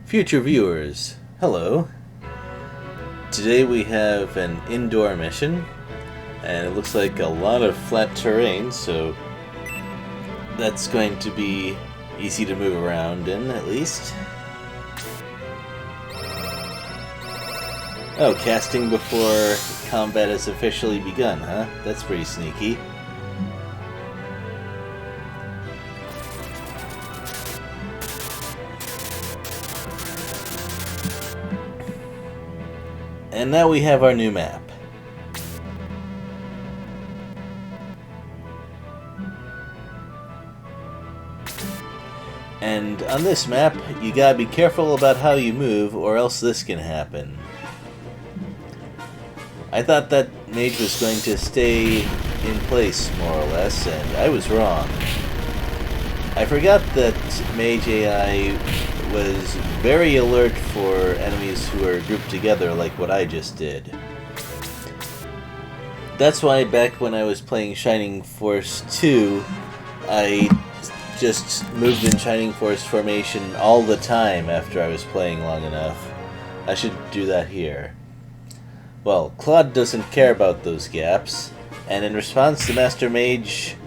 Future viewers, hello. Today we have an indoor mission, and it looks like a lot of flat terrain, so that's going to be easy to move around in, at least. Oh, casting before combat has officially begun, huh? That's pretty sneaky. And now we have our new map. And on this map, you gotta be careful about how you move, or else this can happen. I thought that mage was going to stay in place, more or less, and I was wrong. I forgot that mage AI was very alert for enemies who are grouped together like what I just did. That's why back when I was playing Shining Force 2, I just moved in Shining Force formation all the time after I was playing long enough. I should do that here. Well, Claude doesn't care about those gaps, and in response the Master Mage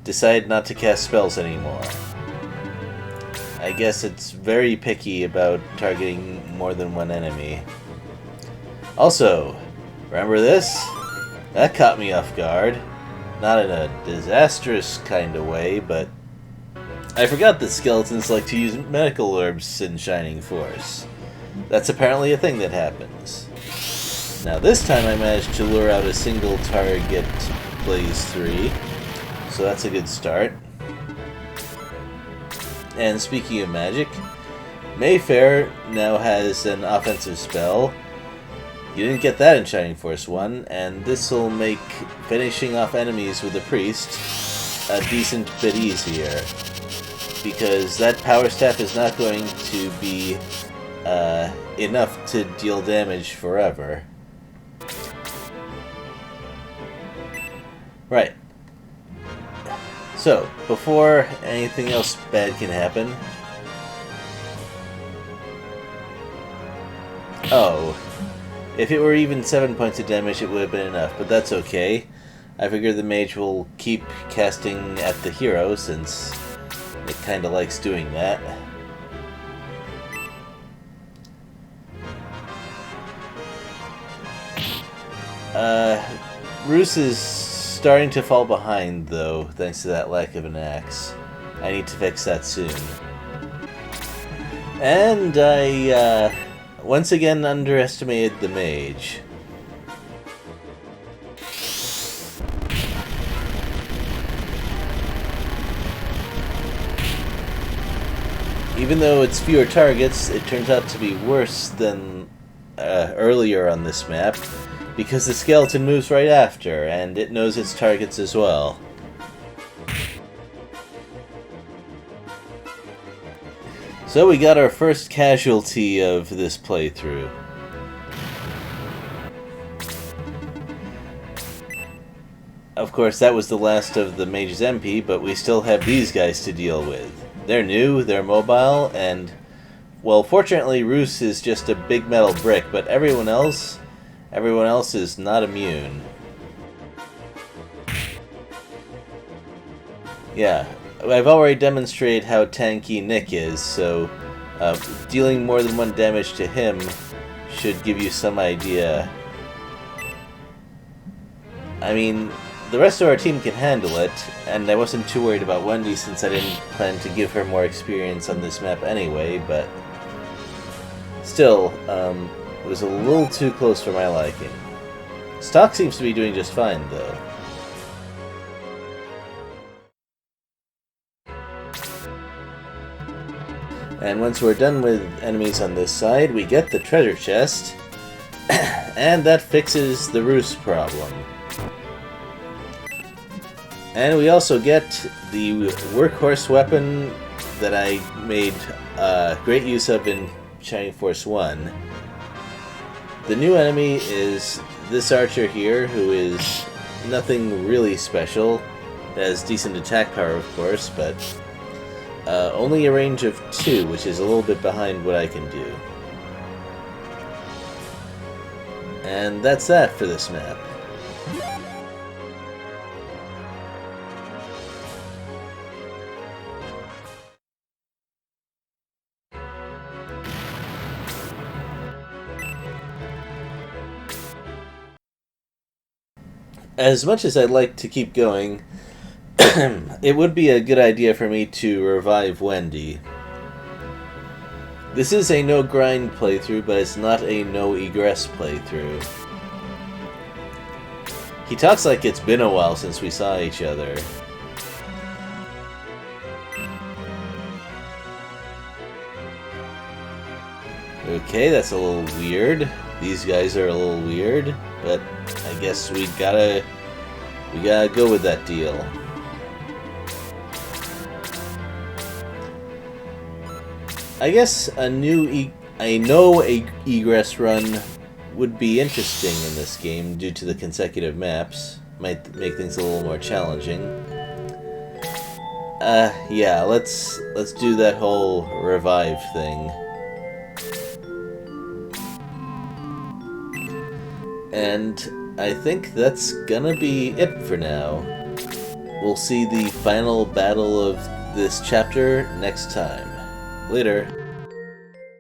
decided not to cast spells anymore. I guess it's very picky about targeting more than one enemy. Also, remember this? That caught me off guard. Not in a disastrous kind of way, but I forgot that skeletons like to use medical herbs in Shining Force. That's apparently a thing that happens. Now this time I managed to lure out a single target Blaze 3, so that's a good start. And speaking of magic, Mayfair now has an offensive spell. You didn't get that in Shining Force 1, and this will make finishing off enemies with a priest a decent bit easier. Because that power staff is not going to be enough to deal damage forever. Right. So, before anything else bad can happen... Oh. If it were even 7 points of damage, it would have been enough, but that's okay. I figure the mage will keep casting at the hero, since it kinda likes doing that. Roos is starting to fall behind, though, thanks to that lack of an axe. I need to fix that soon. And I, once again underestimated the mage. Even though it's fewer targets, it turns out to be worse than earlier on this map, because the skeleton moves right after, and it knows its targets as well. So we got our first casualty of this playthrough. Of course, that was the last of the mage's MP, but we still have these guys to deal with. They're new, they're mobile, and... well, fortunately, Roos is just a big metal brick, but everyone else is not immune. Yeah, I've already demonstrated how tanky Nick is, so dealing more than one damage to him should give you some idea. I mean, the rest of our team can handle it, and I wasn't too worried about Wendy since I didn't plan to give her more experience on this map anyway, but still, it was a little too close for my liking. Stock seems to be doing just fine, though. And once we're done with enemies on this side, we get the treasure chest, and that fixes the Roos problem. And we also get the workhorse weapon that I made great use of in Shining Force 1. The new enemy is this archer here, who is nothing really special. It has decent attack power, of course, but Only a range of 2, which is a little bit behind what I can do. And that's that for this map. As much as I'd like to keep going, it would be a good idea for me to revive Wendy. This is a no-grind playthrough, but it's not a no-egress playthrough. He talks like it's been a while since we saw each other. Okay, that's a little weird. These guys are a little weird, but I guess we gotta go with that deal. I guess a no egress run would be interesting in this game due to the consecutive maps. Might make things a little more challenging. Yeah, let's do that whole revive thing. And I think that's gonna be it for now. We'll see the final battle of this chapter next time. Later.